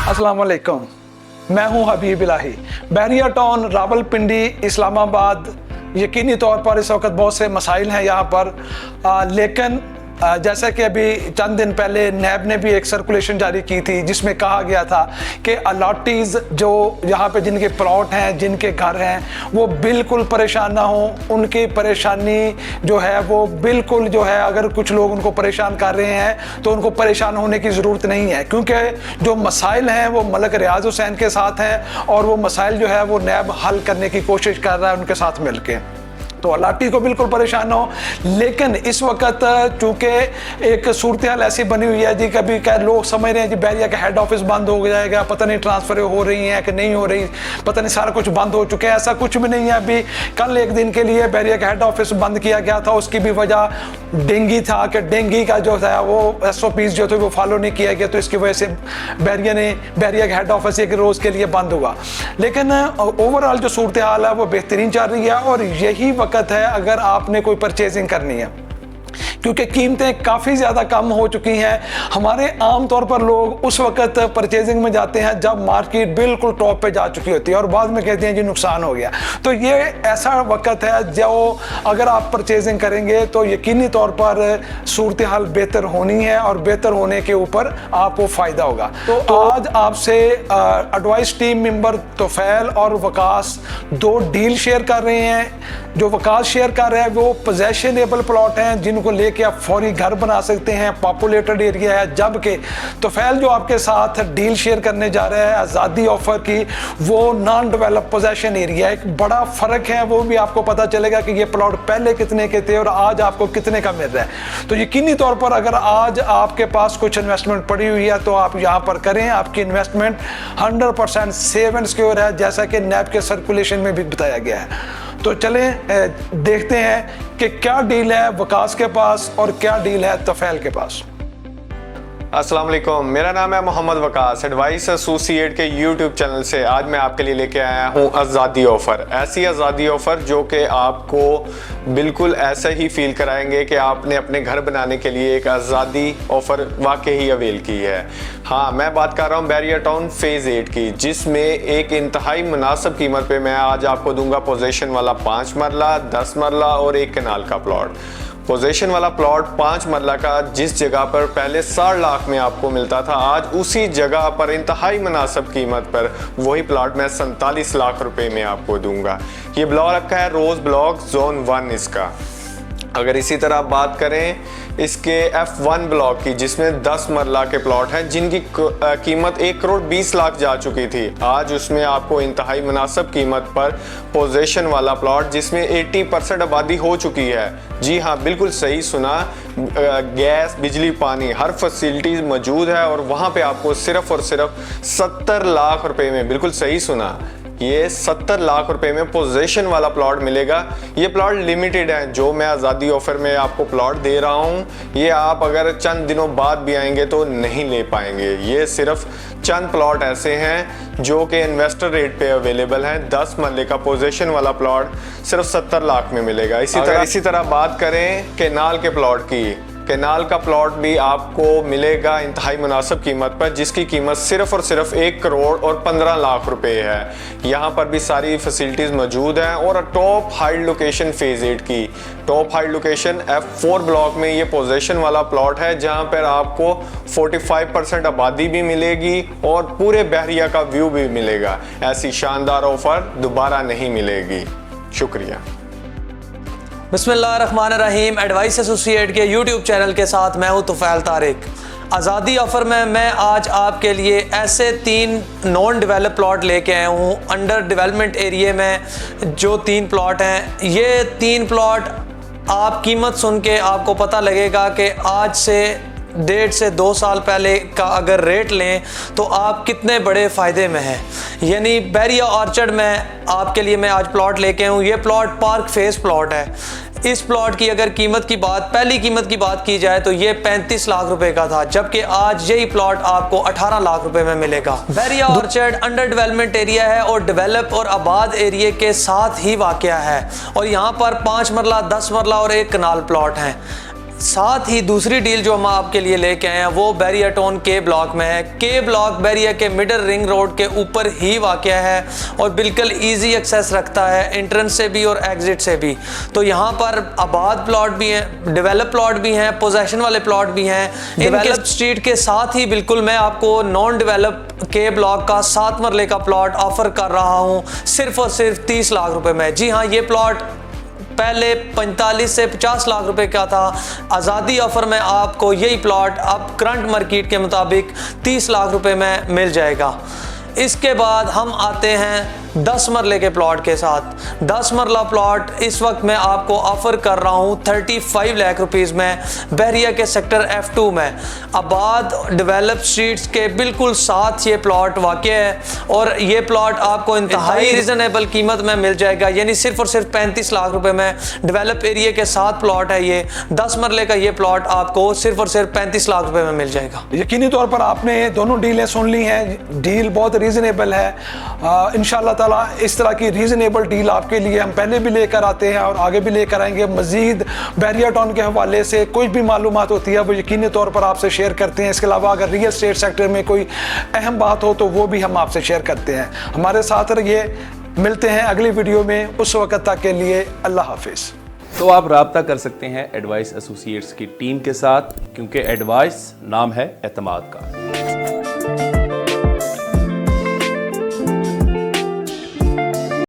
अस्सलाम वालेकुम, मैं हूं हबीब इलाही। बहरिया टाउन, रावलपिंडी, इस्लामाबाद। यकीनी तौर पर इस वक्त बहुत से मसाइल हैं यहाँ पर, लेकिन जैसा कि अभी चंद दिन पहले नैब ने भी एक सर्कुलेशन जारी की थी जिसमें कहा गया था कि अलॉटीज़ जो यहाँ पे जिनके प्लॉट हैं, जिनके घर हैं, वो बिल्कुल परेशान ना हो। उनकी परेशानी जो है वो बिल्कुल जो है, अगर कुछ लोग उनको परेशान कर रहे हैं तो उनको परेशान होने की ज़रूरत नहीं है, क्योंकि जो मसाइल हैं वो मलक रियाज हुसैन के साथ हैं और वो मसाइल जो है वो नैब हल करने की कोशिश कर रहा है उनके साथ मिल के। तो अलाटी को बिल्कुल परेशान ना हो। लेकिन इस वक्त चूँकि एक सूरत हाल ऐसी बनी हुई है जी, कभी क्या लोग समझ रहे हैं जी बहरिया का हेड ऑफिस बंद हो जाएगा, पता नहीं ट्रांसफ़र हो रही हैं कि नहीं हो रही, पता नहीं सारा कुछ बंद हो चुके हैं। ऐसा कुछ भी नहीं है। अभी कल एक दिन के लिए बहरिया का हेड ऑफिस बंद किया गया था, उसकी भी वजह डेंगी था कि डेंगी का जो था वो SOPs जो थे वो फॉलो नहीं किया गया, तो इसकी वजह से बहरिया का हेड ऑफिस एक रोज़ के लिए बंद हुआ। लेकिन ओवरऑल जो सूरत हाल है वो बेहतरीन चल रही है और यही वक्त है अगर आपने कोई परचेजिंग करनी है, क्योंकि कीमतें काफ़ी ज़्यादा कम हो चुकी हैं। हमारे आम तौर पर लोग उस वक्त परचेजिंग में जाते हैं जब मार्केट बिल्कुल टॉप पे जा चुकी होती है और बाद में कहते हैं जी नुकसान हो गया। तो ये ऐसा वक्त है जो अगर आप परचेजिंग करेंगे तो यकीनी तौर पर सूरत हाल बेहतर होनी है और बेहतर होने के ऊपर आपको फ़ायदा होगा। तो आज आपसे एडवाइस टीम मेंबर तोफैल और वकास दो डील शेयर कर रहे हैं। जो वकास शेयर कर रहे हैं वो पोजेशनेबल प्लॉट हैं जिनको लेके आप फौरी घर बना सकते हैं, पॉपुलेटेड एरिया है। जबकि तोफैल जो आपके साथ डील शेयर करने जा रहे हैं आज़ादी ऑफर की, वो नॉन डेवलप पोजेशन एरिया है। एक बड़ा फ़र्क है, वो भी आपको पता चलेगा कि ये प्लॉट पहले कितने के थे और आज आपको कितने का मिल रहा है। तो यकीनी तौर पर अगर आज आपके पास कुछ इन्वेस्टमेंट पड़ी हुई है तो आप यहाँ पर करें। आपकी इन्वेस्टमेंट 100% सेव एंड सिक्योर है, जैसा कि नैब के सर्कुलेशन में भी बताया गया है। तो चलें देखते हैं कि क्या डील है वकास के पास और क्या डील है तोफैल के पास। अस्सलाम वालेकुम, मेरा नाम है मोहम्मद वकास, एडवाइस एसोसिएट के यूट्यूब चैनल से। आज मैं आपके लिए लेके आया हूँ आज़ादी ऑफ़र। ऐसी आज़ादी ऑफ़र जो कि आपको बिल्कुल ऐसा ही फील कराएंगे कि आपने अपने घर बनाने के लिए एक आज़ादी ऑफ़र वाकई ही अवेल की है। हाँ, मैं बात कर रहा हूँ बहरिया टाउन फेज़ 8 की, जिसमें एक इंतहाई मुनासिब कीमत पे मैं आज आपको दूंगा पोजीशन वाला 5 मरला, 10 मरला और 1 कनाल का प्लॉट। पोजीशन वाला प्लॉट 5 मरला का जिस जगह पर पहले 60 लाख में आपको मिलता था, आज उसी जगह पर इंतहाई मुनासिब कीमत पर वही प्लॉट मैं 47 लाख रुपए में आपको दूंगा। ये ब्लॉक रखा है रोज ब्लॉक जोन 1 इसका। अगर इसी तरह बात करें इसके F1 ब्लॉक की, जिसमें 10 मरला के प्लॉट हैं जिनकी कीमत 1 करोड़ 20 लाख जा चुकी थी, आज उसमें आपको इंतहाई मुनासिब कीमत पर पोजीशन वाला प्लॉट जिसमें 80% आबादी हो चुकी है। जी हाँ, बिल्कुल सही सुना, गैस, बिजली, पानी हर फैसिलिटीज़ मौजूद है और वहाँ पे आपको सिर्फ और सिर्फ 70 लाख रुपए में, बिल्कुल सही सुना, ये 70 लाख रुपए में पोजीशन वाला प्लॉट मिलेगा। ये प्लॉट लिमिटेड है, जो मैं आज़ादी ऑफर में आपको प्लॉट दे रहा हूँ, ये आप अगर चंद दिनों बाद भी आएंगे तो नहीं ले पाएंगे। ये सिर्फ चंद प्लॉट ऐसे हैं जो कि इन्वेस्टर रेट पे अवेलेबल हैं। 10 मरले का पोजीशन वाला प्लॉट सिर्फ 70 लाख में मिलेगा। इसी तरह बात करें केनाल के प्लॉट की, केनाल का प्लॉट भी आपको मिलेगा इंतहाई मुनासिब कीमत पर, जिसकी कीमत सिर्फ और सिर्फ 1 करोड़ और 15 लाख रुपए है। यहाँ पर भी सारी फैसिलिटीज़ मौजूद हैं और टॉप हाइड लोकेशन फेज़ 8 की, top hide location F4 block में ये पोजीशन वाला प्लॉट है, जहाँ पर आपको 45% आबादी भी मिलेगी और पूरे बहरिया का व्यू भी मिलेगा। ऐसी शानदार ऑफर दोबारा नहीं मिलेगी। शुक्रिया। बिस्मिल्लाहिर्रहमानिर्रहीम। एडवाइस एसोसिएट के यूट्यूब चैनल के साथ मैं हूं तोफैल तारिक। आज़ादी ऑफ़र में मैं आज आपके लिए ऐसे 3 नॉन डेवलप प्लॉट लेके आया हूं अंडर डेवलपमेंट एरिया में। जो 3 प्लॉट हैं, ये 3 प्लॉट आप कीमत सुन के आपको पता लगेगा कि आज से 1.5 से 2 साल पहले का अगर रेट लें तो आप कितने बड़े फ़ायदे में हैं। यानी बहरिया ऑर्चर्ड में आपके लिए मैं आज प्लॉट लेके हूँ। ये प्लॉट पार्क फेस प्लॉट है। इस प्लॉट की अगर कीमत की बात, पहली कीमत की बात की जाए तो ये 35 लाख रुपए का था, जबकि आज यही प्लॉट आपको 18 लाख रुपए में मिलेगा। बहरिया ऑर्चर्ड अंडर डेवलपमेंट एरिया है और डेवलप और आबाद एरिया के साथ ही वाक़या है और यहाँ पर 5 मरला, 10 मरला और 1 कनाल प्लॉट हैं। साथ ही दूसरी डील जो हम आपके लिए लेके आए हैं वो बैरिया टाउन के ब्लॉक में है। के ब्लॉक बैरिया के मिडल रिंग रोड के ऊपर ही वाक़या है और बिल्कुल इजी एक्सेस रखता है एंट्रेंस से भी और एग्जिट से भी। तो यहाँ पर आबाद प्लॉट भी हैं, डेवलप प्लॉट भी हैं, पोजेशन वाले प्लॉट भी हैं। डेवलप स्ट्रीट के साथ ही बिल्कुल मैं आपको नॉन डेवलप के ब्लॉक का 7 मरले का प्लॉट ऑफर कर रहा हूँ सिर्फ और सिर्फ 30 लाख रुपए में। जी हाँ, ये प्लॉट पहले 45 से 50 लाख रुपए का था। आज़ादी ऑफर में आपको यही प्लॉट अब करंट मार्केट के मुताबिक 30 लाख रुपए में मिल जाएगा। इसके बाद हम आते हैं 10 मरले के प्लॉट के साथ। 10 मरला प्लॉट इस वक्त मैं आपको ऑफर कर रहा हूँ 35 लाख रुपीज़ में बहरिया के सेक्टर F2 में। आबाद डेवलप स्ट्रीट्स के बिल्कुल साथ ये प्लॉट वाक़या है और ये प्लॉट आपको इंतहाई रिजनेबल कीमत में मिल जाएगा, यानी सिर्फ और सिर्फ 35 लाख रुपए में डेवलप एरिया के साथ प्लॉट है। ये 10 मरले का ये प्लॉट आपको सिर्फ और सिर्फ 35 लाख रुपए में मिल जाएगा। यकीनी तौर पर आपने दोनों डीलें सुन ली हैं, डील बहुत रीज़नेबल है। इंशाल्लाह ताला इस तरह की रीज़नेबल डील आपके लिए हम पहले भी लेकर आते हैं और आगे भी लेकर आएंगे। मज़ीद बैरिया टाउन के हवाले से कोई भी मालूमात होती है वो यकीनी तौर पर आपसे शेयर करते हैं। इसके अलावा अगर रियल एस्टेट सेक्टर में कोई अहम बात हो तो वो भी हम आपसे शेयर करते हैं। हमारे साथ रहिए, मिलते हैं अगली वीडियो में। उस वक्त तक के लिए अल्लाह हाफिज़। तो आप राब्ता कर सकते हैं एडवाइस एसोसिएट्स की टीम के साथ, क्योंकि एडवाइस नाम है एतमाद का।